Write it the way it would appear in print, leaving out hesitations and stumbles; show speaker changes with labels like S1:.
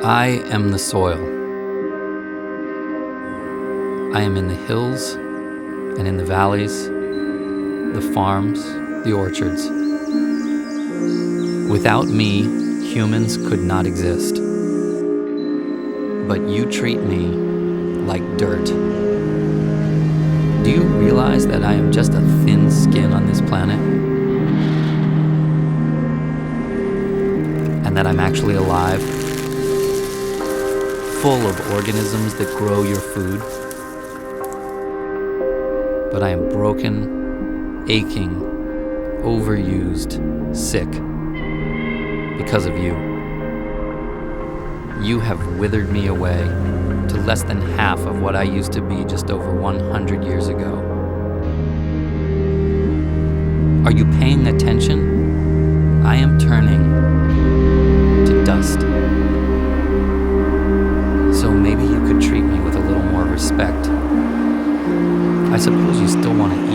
S1: I am the soil. I am in the hills and in the valleys, the farms, the orchards. Without me, humans could not exist. But you treat me like dirt. Do you realize that I am just a thin skin on this planet? And that I'm actually alive? Full of organisms that grow your food? But I am broken, aching, overused, sick because of you. You have withered me away to less than half of what I used to be just over 100 years ago. Are you paying attention? I am turning to dust. So maybe you could treat me with a little more respect. I suppose you still want to eat